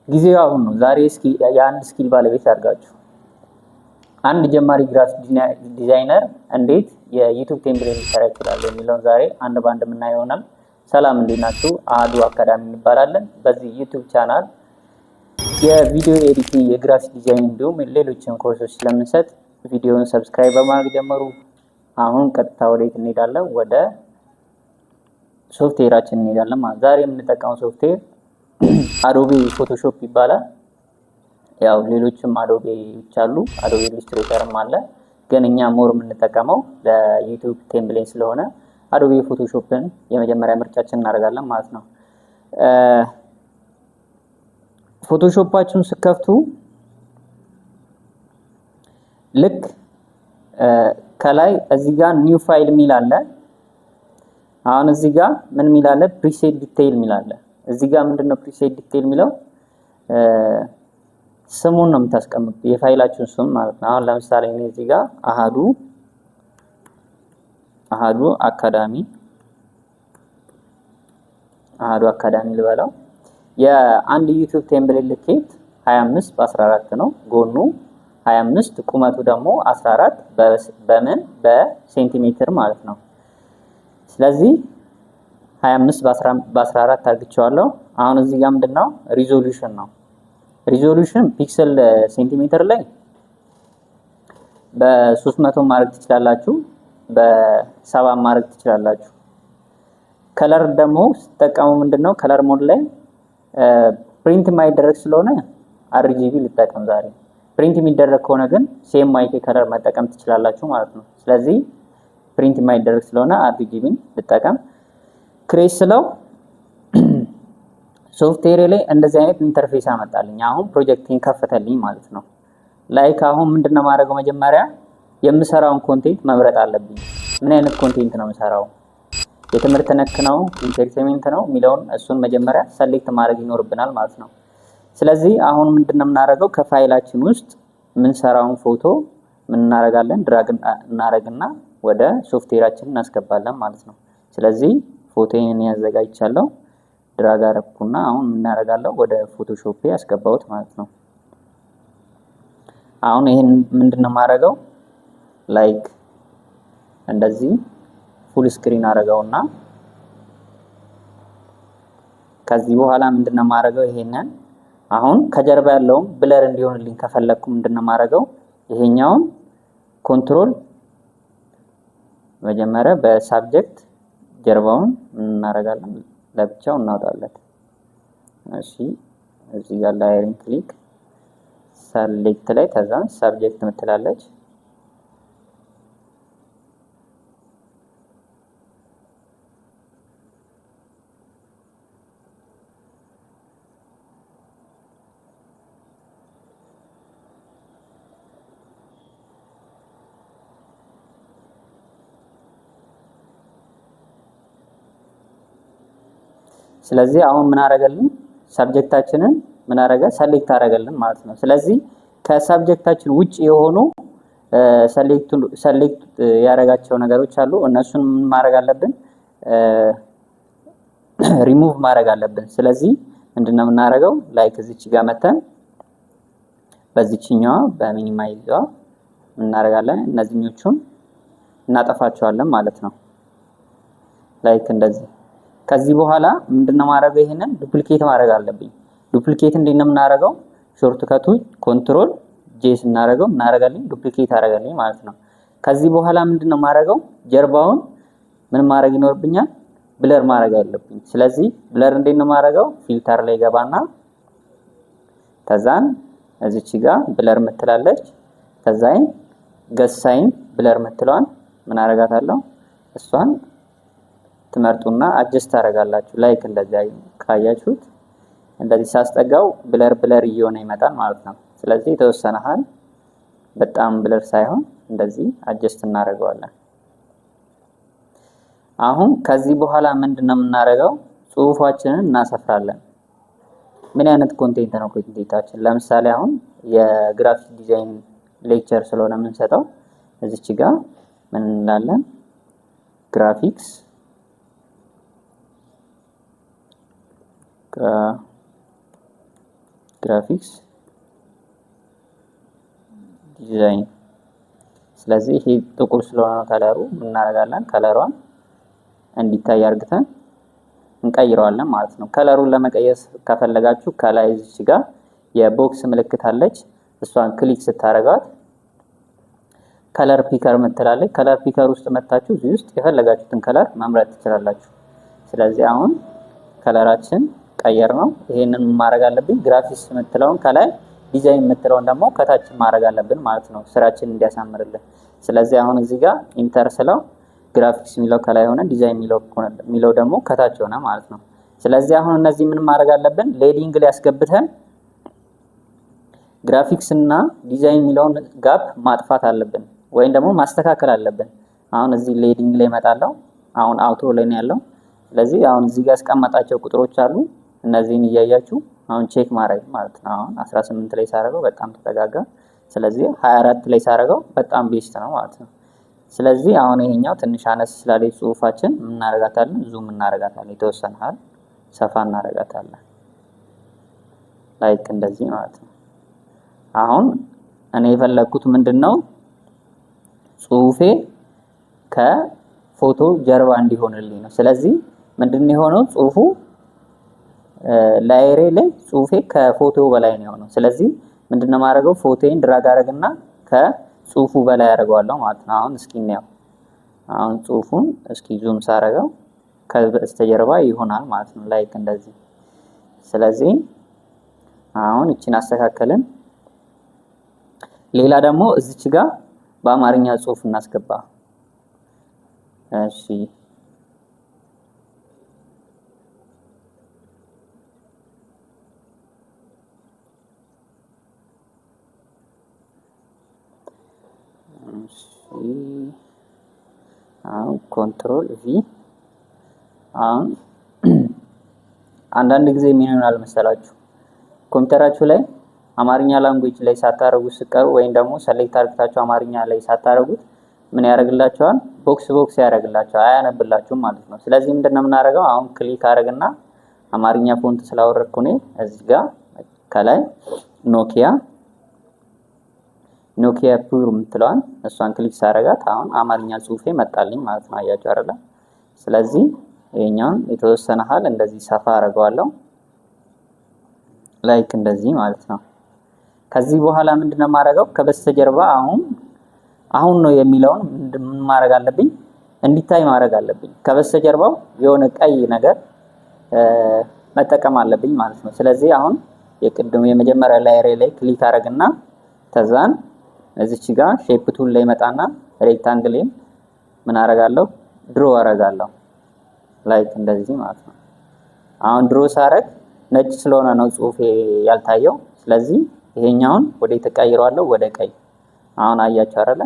ጊዜው አሁን ነው። ዛሬ እስኪ የአንድ ስኪል ባለቤት አድርጋችሁ አንድ ጀማሪ ግራፊክ ዲዛይነር እንዴት የዩቲዩብ ቴምፕሌት ሊሰራ ይችላል የሚለውን ዛሬ አንድ ባንድ የምናየው ይሆናል። ሰላም እንዴት ናችሁ? አዱ አካዳሚ እንባላለን። በዚህ ዩቲዩብ ቻናል የቪዲዮ ኤዲቲንግ፣ የግራፊክ ዲዛይን እንዲሁም ሌሎችን ኮርሶች ስለምንሰጥ ቪዲዮውን ሰብስክራይብ በማድረግ ጀምሩ። አሁን ቀጥታ ወዴት እንሄዳለን? ወደ ሶፍትዌራችን እንሄዳለን ማለት። ዛሬ የምንጠቀመው ሶፍትዌር አዶቤ ፎቶሾፕ ይባላል። ያው ሌሎችም አዶቤዎች አሉ፣ አዶቤ ኢሉስትሬተርም አለ። ግን እኛ ሞር የምንጠቀመው ለዩቲዩብ ቴምፕሌት ስለሆነ አዶቤ ፎቶሾፕን የመጀመሪያ ምርጫችን እናደርጋለን ማለት ነው። ፎቶሾፓችሁን ስከፍቱ ልክ ከላይ እዚህ ጋር ኒው ፋይል ሚል አለ። አሁን እዚህ ጋር ምን ሚል አለ? ፕሪሴት ዲቴይል ሚል አለ። እዚህ ጋር ምንድነው ፕሪሴት ዲቴይል ሚለው? ስሙን ነው የምታስቀምጡት፣ የፋይላችሁን ስም ማለት ነው። አሁን ለምሳሌ እኔ እዚህ ጋር አሃዱ አካዳሚ ልበለው። የአንድ ዩቲዩብ ቴምፕሌት ልኬት 25 በ14 ነው። ጎኑ 25 ቁመቱ ደግሞ 14 በምን በሴንቲሜትር ማለት ነው። ስለዚህ 25 በ14 አድርጌዋለሁ። አሁን እዚህ ጋር ምንድነው ሪዞሉሽን ነው። ሪዞሉሽን ፒክሰል ሴንቲሜትር ላይ በ300 ማድረግ ትችላላችሁ፣ በ7 ማድረግ ትችላላችሁ። ከለር ደግሞ ስትጠቀሙ ምንድነው ከለር ሞድ ላይ ፕሪንት የማይደረግ ስለሆነ አርጂቢ ልጠቀም ዛሬ። ፕሪንት የሚደረግ ከሆነ ግን ሲኤምዋይኬ ከለር መጠቀም ትችላላችሁ ማለት ነው። ስለዚህ ፕሪንት የማይደረግ ስለሆነ አርጂቢን ልጠቀም። ክሬት ስለው ሶፍትዌር ላይ እንደዚህ አይነት ኢንተርፌስ አመጣልኝ። አሁን ፕሮጀክቲንግ ከፈተልኝ ማለት ነው። ላይክ አሁን ምንድነው ማድረገው? መጀመሪያ የምሰራውን ኮንቴንት መምረጥ አለብኝ። ምን አይነት ኮንቴንት ነው የምሰራው? የትምህርት ነክ ነው፣ ኢንተርቴይንመንት ነው የሚለውን እሱን መጀመሪያ ሰሌክት ማድረግ ይኖርብናል ማለት ነው። ስለዚህ አሁን ምንድነው የምናደርገው? ከፋይላችን ውስጥ የምንሰራውን ፎቶ ምን እናደርጋለን? ድራግ እናደርግና ወደ ሶፍትዌራችን እናስገባለን ማለት ነው። ስለዚህ ፎቶዬን ያዘጋጅቻለሁ፣ ድራግ አደረኩና አሁን ምን እናደርጋለሁ? ወደ ፎቶሾፕ ያስገባሁት ማለት ነው። አሁን ይሄን ምንድነው የማደርገው? ላይክ እንደዚህ ፉል ስክሪን አደረገውና ከዚህ በኋላ ምንድነው የማደርገው? ይሄንን አሁን ከጀርባ ያለውን ብለር እንዲሆንልኝ ከፈለኩ ምንድነው የማደርገው? ይሄኛውን ኮንትሮል መጀመሪያ በሳብጀክት ጀርባውን እናደርጋለን፣ ለብቻው እናወጣለን። እሺ እዚህ ጋር ላይን ክሊክ ሰሌክት ላይ ከዛ ሳብጀክት ምትላለች። ስለዚህ አሁን ምን አደረገልን? ሰብጀክታችንን ምን አደረገ? ሰሌክት አደረገልን ማለት ነው። ስለዚህ ከሰብጀክታችን ውጪ የሆኑ ሰሌክት ያደረጋቸው ነገሮች አሉ። እነሱን ምን ማድረግ አለብን? ሪሙቭ ማድረግ አለብን። ስለዚህ ምንድነው የምናደርገው? ላይክ እዚች ጋር መተን በዚችኛዋ በሚኒማይዟ ምን እናደርጋለን? እነዚህኞቹን እናጠፋቸዋለን ማለት ነው። ላይክ እንደዚህ። ከዚህ በኋላ ምንድነው ማድረገው? ይሄንን ዱፕሊኬት ማድረግ አለብኝ። ዱፕሊኬት እንዴት ነው የምናደርገው? ሾርት ከቱ ኮንትሮል ጄ ስናደርገው እናደርጋለን፣ ዱፕሊኬት አደረጋለኝ ማለት ነው። ከዚህ በኋላ ምንድነው ማድረገው? ጀርባውን ምን ማድረግ ይኖርብኛል? ብለር ማድረግ አለብኝ። ስለዚህ ብለር እንዴት ነው ማድረገው? ፊልተር ላይ ገባና ከዛን እዚች ጋር ብለር ምትላለች፣ ከዛይን ገሳይን ብለር ምትለዋን ምን አደርጋታለሁ? እሷን ትመርጡና አጀስት ታደርጋላችሁ። ላይክ እንደዚህ ካያችሁት እንደዚህ ሳስጠጋው ብለር እየሆነ ይመጣል ማለት ነው። ስለዚህ የተወሰነ ሀል በጣም ብለር ሳይሆን እንደዚህ አጀስት እናደርገዋለን። አሁን ከዚህ በኋላ ምንድነው የምናደርገው? ጽሁፋችንን እናሰፍራለን። ምን አይነት ኮንቴንት ነው ኮንቴንታችን? ለምሳሌ አሁን የግራፊክ ዲዛይን ሌክቸር ስለሆነ የምንሰጠው እዚች ጋር ምን እንላለን? ግራፊክስ ግራፊክስ ዲዛይን። ስለዚህ ይሄ ጥቁር ስለሆነ ከለሩ ምን እናደርጋለን? ከለሯን እንዲታይ አድርገን እንቀይረዋለን ማለት ነው። ከለሩን ለመቀየር ከፈለጋችሁ ከላይ እዚህ ጋር የቦክስ ምልክት አለች። እሷን ክሊክ ስታደርጋት ከለር ፒከር ምትላለች። ከለር ፒከር ውስጥ መታችሁ እዚህ ውስጥ የፈለጋችሁትን ከለር መምረጥ ትችላላችሁ። ስለዚህ አሁን ከለራችን ቀየር ነው። ይሄንን ማድረግ አለብኝ። ግራፊክስ የምትለውን ከላይ ዲዛይን የምትለውን ደግሞ ከታች ማድረግ አለብን ማለት ነው፣ ስራችን እንዲያሳምርልን። ስለዚህ አሁን እዚህ ጋር ኢንተር ስለው ግራፊክስ የሚለው ከላይ ሆነ፣ ዲዛይን የሚለው ደግሞ ከታች ሆነ ማለት ነው። ስለዚህ አሁን እነዚህ ምን ማድረግ አለብን? ሌዲንግ ላይ ያስገብተን ግራፊክስ እና ዲዛይን የሚለውን ጋፕ ማጥፋት አለብን ወይም ደግሞ ማስተካከል አለብን። አሁን እዚህ ሌዲንግ ላይ እመጣለሁ። አሁን አውቶ ላይ ነው ያለው። ስለዚህ አሁን እዚህ ጋር ያስቀመጣቸው ቁጥሮች አሉ። እነዚህን እያያችሁ አሁን ቼክ ማድረግ ማለት ነው። አሁን 18 ላይ ሳረገው በጣም ተጠጋጋ። ስለዚህ 24 ላይ ሳረገው በጣም ቤስት ነው ማለት ነው። ስለዚህ አሁን ይሄኛው ትንሽ አነስ ስላለ ጽሁፋችን ምን እናደርጋታለን? ዙም እናደርጋታለን። የተወሰነ ያህል ሰፋ እናደርጋታለን። ላይክ እንደዚህ ማለት ነው። አሁን እኔ የፈለኩት ምንድነው? ጽሁፌ ከፎቶ ጀርባ እንዲሆንልኝ ነው። ስለዚህ ምንድነው የሆነው? ጽሁፉ ላየሬ ላይ ጽሁፌ ከፎቶ በላይ ነው የሆነው። ስለዚህ ምንድነው ማድረገው? ፎቶዬን ድራግ አደረግና ከጽሁፉ በላይ አደርገዋለሁ ማለት ነው። አሁን እስኪ እንየው። አሁን ጽሁፉን እስኪ ዙም ሳረገው ከበስተጀርባ ይሆናል ማለት ነው። ላይክ እንደዚህ። ስለዚህ አሁን እቺን አስተካከልን። ሌላ ደግሞ እዚች ጋር በአማርኛ ጽሁፍ እናስገባ። እሺ አሁን ኮንትሮል ቪ። አሁን አንዳንድ ጊዜ ምን ይሆናል መሰላችሁ? ኮምፒውተራችሁ ላይ አማርኛ ላንጉዌጅ ላይ ሳታረጉ ስቀሩ ወይም ደግሞ ሰሌክት አድርጋችሁ አማርኛ ላይ ሳታረጉት ምን ያደርግላችኋል? ቦክስ ያደርግላችኋል፣ አያነብላችሁም ማለት ነው። ስለዚህ ምንድነው የምናደርገው? አሁን ክሊክ አደረግና አማርኛ ፎንት ስላወረድኩ እኔ እዚህ ጋር ከላይ ኖኪያ ፑር የምትለዋን እሷን ክሊክ ሳረጋት አሁን አማርኛ ጽሁፌ መጣልኝ ማለት ነው። አያችሁ አይደለ? ስለዚህ ይሄኛውን የተወሰነ ሀል እንደዚህ ሰፋ አደርገዋለሁ። ላይክ እንደዚህ ማለት ነው። ከዚህ በኋላ ምንድነው የማደርገው? ከበስተጀርባ አሁን ነው የሚለውን ምን ማድረግ አለብኝ? እንዲታይ ማድረግ አለብኝ። ከበስተጀርባው የሆነ ቀይ ነገር መጠቀም አለብኝ ማለት ነው። ስለዚህ አሁን የቅድሙ የመጀመሪያ ላየሬ ላይ ክሊክ አደረግና ተዛን እዚች ጋር ሼፕ ቱል ላይ መጣና ሬክታንግልን ምን አደርጋለሁ? ድሮ አደርጋለሁ። ላይክ እንደዚህ ማለት ነው። አሁን ድሮ ሳረግ ነጭ ስለሆነ ነው ጽሁፌ ያልታየው። ስለዚህ ይሄኛውን ወደ ተቀይሯለሁ ወደ ቀይ። አሁን አያችሁ አይደለ?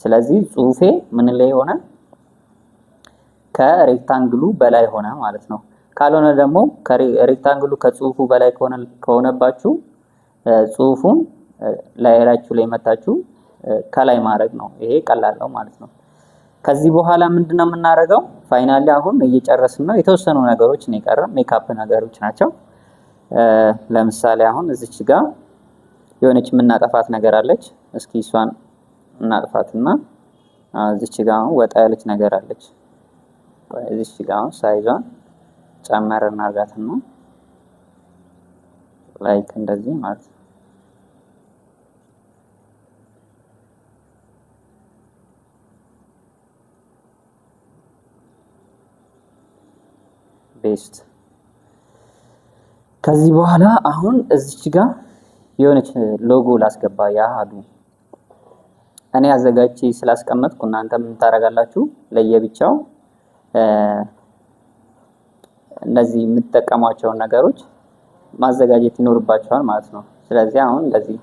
ስለዚህ ጽሁፌ ምን ላይ ሆነ? ከሬክታንግሉ በላይ ሆነ ማለት ነው። ካልሆነ ደግሞ ሬክታንግሉ ከጽሁፉ በላይ ከሆነባችሁ ጽሁፉን ላየራችሁ ላይ መታችሁ ከላይ ማድረግ ነው። ይሄ ቀላል ነው ማለት ነው። ከዚህ በኋላ ምንድነው የምናደርገው? ፋይናሊ አሁን እየጨረስን ነው። የተወሰኑ ነገሮች ነው የቀረን፣ ሜካፕ ነገሮች ናቸው። ለምሳሌ አሁን እዚች ጋር የሆነች የምናጠፋት ነገር አለች። እስኪ እሷን እናጥፋትና እዚች ጋር አሁን ወጣ ያለች ነገር አለች። እዚች ጋር አሁን ሳይዟን ጨመር እናርጋትና ላይክ እንደዚህ ማለት ነው። ቤስት። ከዚህ በኋላ አሁን እዚች ጋር የሆነች ሎጎ ላስገባ። ያሃዱ እኔ አዘጋጅቼ ስላስቀመጥኩ እናንተ ምን ታደርጋላችሁ? ለየብቻው እነዚህ የምትጠቀሟቸውን ነገሮች ማዘጋጀት ይኖርባቸዋል ማለት ነው። ስለዚህ አሁን እንደዚህ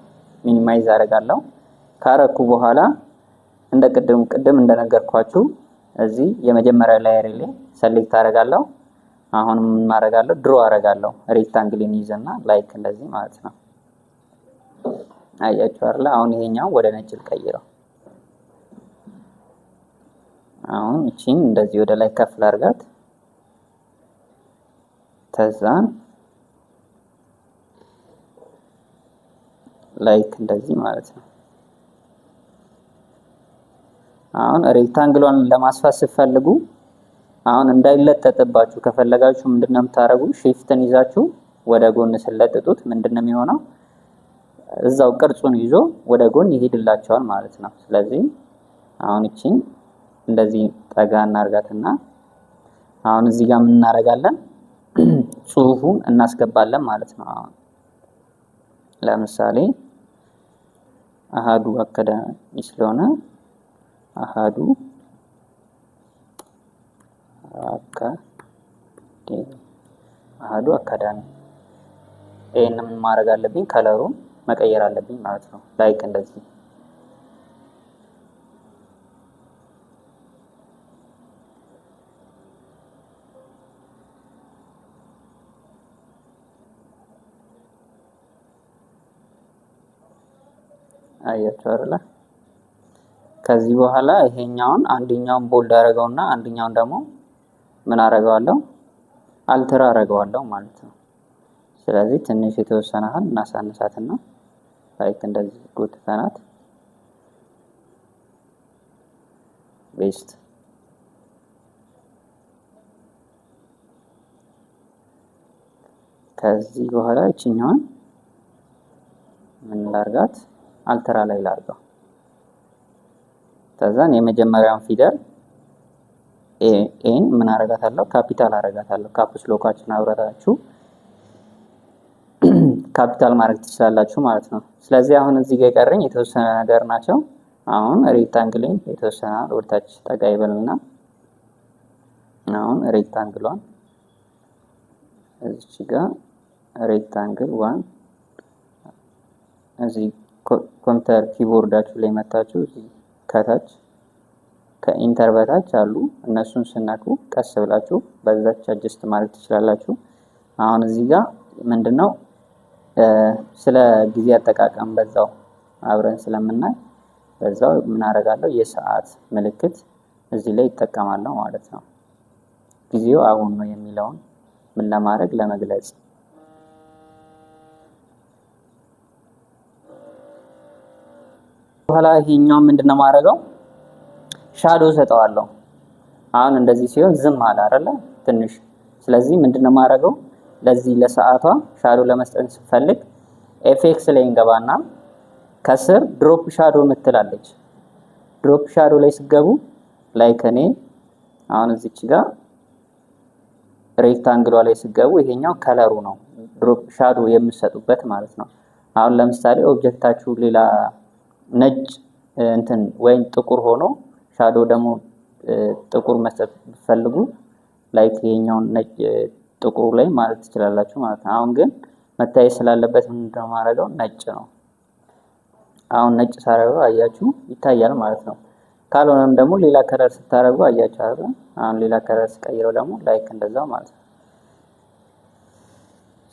ሚኒማይዝ አደርጋለሁ። ካረኩ በኋላ እንደ ቅድም እንደነገርኳችሁ እዚህ የመጀመሪያ ላየር ላይ ሰሌክት አደርጋለሁ። አሁን ምን ማድረጋለሁ? ድሮ አደርጋለሁ። ሬክታንግልን ይዘና ላይክ እንደዚህ ማለት ነው። አያችሁ አይደል? አሁን ይሄኛው ወደ ነጭ ልቀይረው። አሁን እቺን እንደዚህ ወደ ላይ ከፍ ላድርጋት። ተዛን ላይክ እንደዚህ ማለት ነው። አሁን ሬክታንግሏን ለማስፋት ስትፈልጉ አሁን እንዳይለጠጥባችሁ ከፈለጋችሁ ምንድነው የምታረጉ? ሺፍትን ይዛችሁ ወደ ጎን ስለጥጡት ምንድነው የሚሆነው? እዛው ቅርጹን ይዞ ወደ ጎን ይሄድላቸዋል ማለት ነው። ስለዚህ አሁን እቺን እንደዚህ ጠጋ እናርጋትና አሁን እዚህ ጋር ምን እናረጋለን? ጽሁፉን እናስገባለን ማለት ነው። አሁን ለምሳሌ አሃዱ አካዳሚ ስለሆነ አሃዱ አካዳሚ ይሄንን ምን ማድረግ አለብኝ? ከለሩን መቀየር አለብኝ ማለት ነው። ላይክ እንደዚህ አያችሁ አይደል? ከዚህ በኋላ ይሄኛውን አንደኛውን ቦልድ አደረገውና አንደኛውን ደግሞ ምን አደረገዋለሁ? አልትራ አደረገዋለሁ ማለት ነው። ስለዚህ ትንሽ የተወሰነ ያህል እናሳንሳትና ላይክ እንደዚህ ጎትተናት ቤስት ከዚህ በኋላ እቺኛውን ምን ላርጋት? አልትራ ላይ ላርጋው። ከዛን የመጀመሪያውን ፊደል ኤን ምን አረጋታለሁ? ካፒታል አረጋታለሁ። ካፕስ ሎካችን አብራታችሁ ካፒታል ማድረግ ትችላላችሁ ማለት ነው። ስለዚህ አሁን እዚህ ጋር የቀረኝ የተወሰነ ነገር ናቸው። አሁን ሬክታንግልን የተወሰነ ወደታች ጠጋ ይበልና አሁን ሬክታንግሏን እዚህ ጋር ሬክታንግል ዋን እዚህ ኮምፒውተር ኪቦርዳችሁ ላይ መታችሁ እዚህ ከታች ከኢንተር በታች አሉ። እነሱን ስነኩ ቀስ ብላችሁ በዛች አጀስት ማድረግ ትችላላችሁ። አሁን እዚህ ጋር ምንድነው ስለ ጊዜ አጠቃቀም በዛው አብረን ስለምናይ በዛው ምን አደርጋለሁ? የሰዓት ምልክት እዚህ ላይ ይጠቀማለሁ ማለት ነው። ጊዜው አሁን ነው የሚለውን ምን ለማድረግ ለመግለጽ በኋላ ይሄኛው ምንድነው ማድረገው? ሻዶ ሰጠዋለሁ። አሁን እንደዚህ ሲሆን ዝም አለ አይደለ? ትንሽ ስለዚህ ምንድነው ማድረገው? ለዚህ ለሰዓቷ ሻዶ ለመስጠት ስፈልግ ኤፍኤክስ ላይ እንገባና ከስር ድሮፕ ሻዶ ምትላለች። ድሮፕ ሻዶ ላይ ሲገቡ ላይክ እኔ አሁን እዚች ጋር ሬክታንግሏ ላይ ሲገቡ ይሄኛው ከለሩ ነው ድሮፕ ሻዶ የምትሰጡበት ማለት ነው። አሁን ለምሳሌ ኦብጀክታችሁ ሌላ ነጭ እንትን ወይም ጥቁር ሆኖ ሻዶ ደግሞ ጥቁር መስጠት ቢፈልጉ ላይክ ይሄኛውን ነጭ ጥቁሩ ላይ ማለት ትችላላችሁ ማለት ነው። አሁን ግን መታየት ስላለበት ምንድነው ማድረገው? ነጭ ነው። አሁን ነጭ ሳረገው አያችሁ ይታያል ማለት ነው። ካልሆነም ደግሞ ሌላ ከለር ስታረጉ አያችሁ አይደል? አሁን ሌላ ከለር ስቀይረው ደግሞ ላይክ እንደዛው ማለት ነው።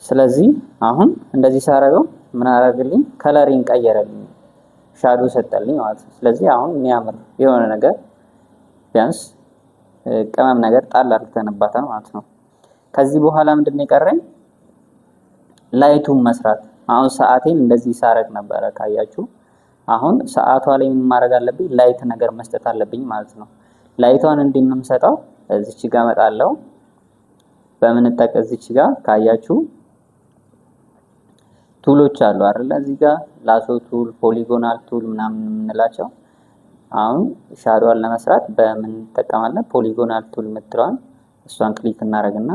ስለዚህ አሁን እንደዚህ ሳረገው ምን አደረግልኝ? ከለሪን ቀየረልኝ፣ ሻዶ ሰጠልኝ ማለት ነው። ስለዚህ አሁን የሚያምር የሆነ ነገር ቢያንስ ቅመም ነገር ጣል አድርገንባታል ማለት ነው። ከዚህ በኋላ ምንድነው የቀረኝ? ላይቱን መስራት። አሁን ሰዓቴን እንደዚህ ሳረግ ነበረ ካያችሁ። አሁን ሰዓቷ ላይ ምን ማድረግ አለብኝ? ላይት ነገር መስጠት አለብኝ ማለት ነው። ላይቷን እንዴት ነው የምሰጠው? እዚች ጋር መጣለው። በምን ጠቅ እዚች ጋር ካያችሁ ቱሎች አሉ አይደል? እዚህ ጋር ላሶ ቱል፣ ፖሊጎናል ቱል ምናምን የምንላቸው። አሁን ሻዶዋን ለመስራት በምን እንጠቀማለን? ፖሊጎናል ቱል የምትለዋን እሷን ክሊክ እናደርግና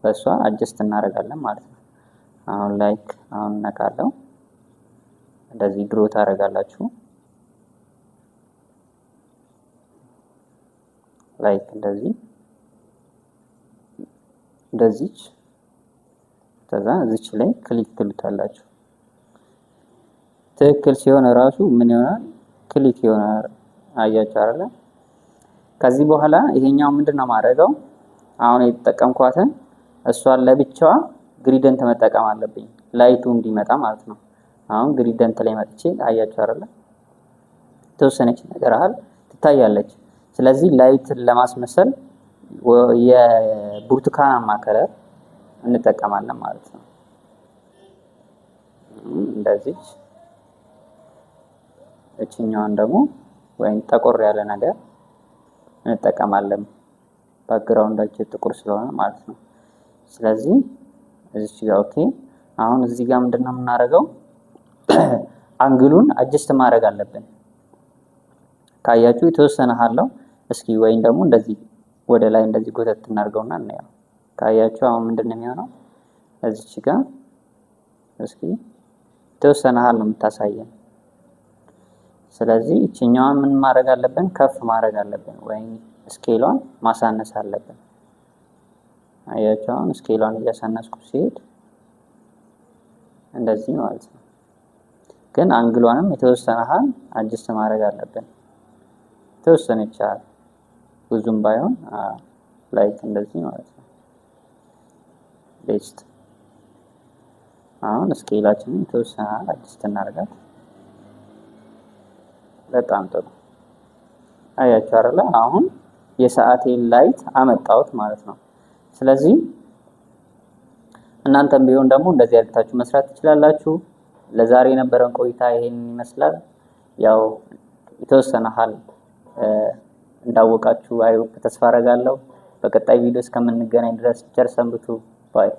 በእሷ አጀስት እናደርጋለን ማለት ነው። አሁን ላይክ አሁን ነካለው እንደዚህ ድሮ ታደርጋላችሁ። ላይክ እንደዚች ከዛ እዚች ላይ ክሊክ ትሉታላችሁ። ትክክል ሲሆን ራሱ ምን ይሆናል? ክሊክ ይሆናል። አያችሁ አይደል? ከዚህ በኋላ ይሄኛው ምንድነው ማድረገው? አሁን የተጠቀምኳትን እሷን ለብቻዋ ግሪደንት መጠቀም አለብኝ ላይቱ እንዲመጣ ማለት ነው። አሁን ግሪደንት ላይ መጥቼ አያችሁ አይደል? ተወሰነች ነገር አለ ትታያለች። ስለዚህ ላይት ለማስመሰል የብርቱካናማ ከለር እንጠቀማለን ማለት ነው። እንደዚህ እችኛዋን ደግሞ ወይም ጠቆር ያለ ነገር እንጠቀማለን ባክግራውንዳችን ጥቁር ስለሆነ ማለት ነው። ስለዚህ እዚች ጋር ኦኬ። አሁን እዚህ ጋር ምንድነው የምናደርገው? አንግሉን አጀስት ማድረግ አለብን። ካያችሁ የተወሰነ አለው። እስኪ ወይም ደግሞ እንደዚህ ወደ ላይ እንደዚህ ጎተት እናድርገውና እናየው። ካያችሁ አሁን ምንድነው የሚሆነው? እዚች ጋር እስኪ የተወሰነ ነው የምታሳየን። ስለዚህ እቺኛዋን ምን ማድረግ አለብን? ከፍ ማድረግ አለብን ወይም ስኬሏን ማሳነስ አለብን። አያችሁ አሁን ስኬሏን እያሳነስኩ ሲሄድ እንደዚህ ማለት ነው። ግን አንግሏንም የተወሰነ አጀስት ማድረግ አለብን። የተወሰነ ይቻላል፣ ብዙም ባይሆን ላይክ እንደዚህ ማለት ነው። ቤስት አሁን ስኬላችንን የተወሰነ አጀስት እናደርጋት። በጣም ጥሩ አያችሁ አይደል? አሁን የሰዓቴን ላይት አመጣሁት ማለት ነው። ስለዚህ እናንተም ቢሆን ደግሞ እንደዚህ አድርጋችሁ መስራት ትችላላችሁ። ለዛሬ የነበረን ቆይታ ይሄንን ይመስላል። ያው የተወሰነ እንዳወቃችሁ ተስፋ አደርጋለሁ። በቀጣይ ቪዲዮ እስከምንገናኝ ድረስ ቸር ሰንብቱ። ባይ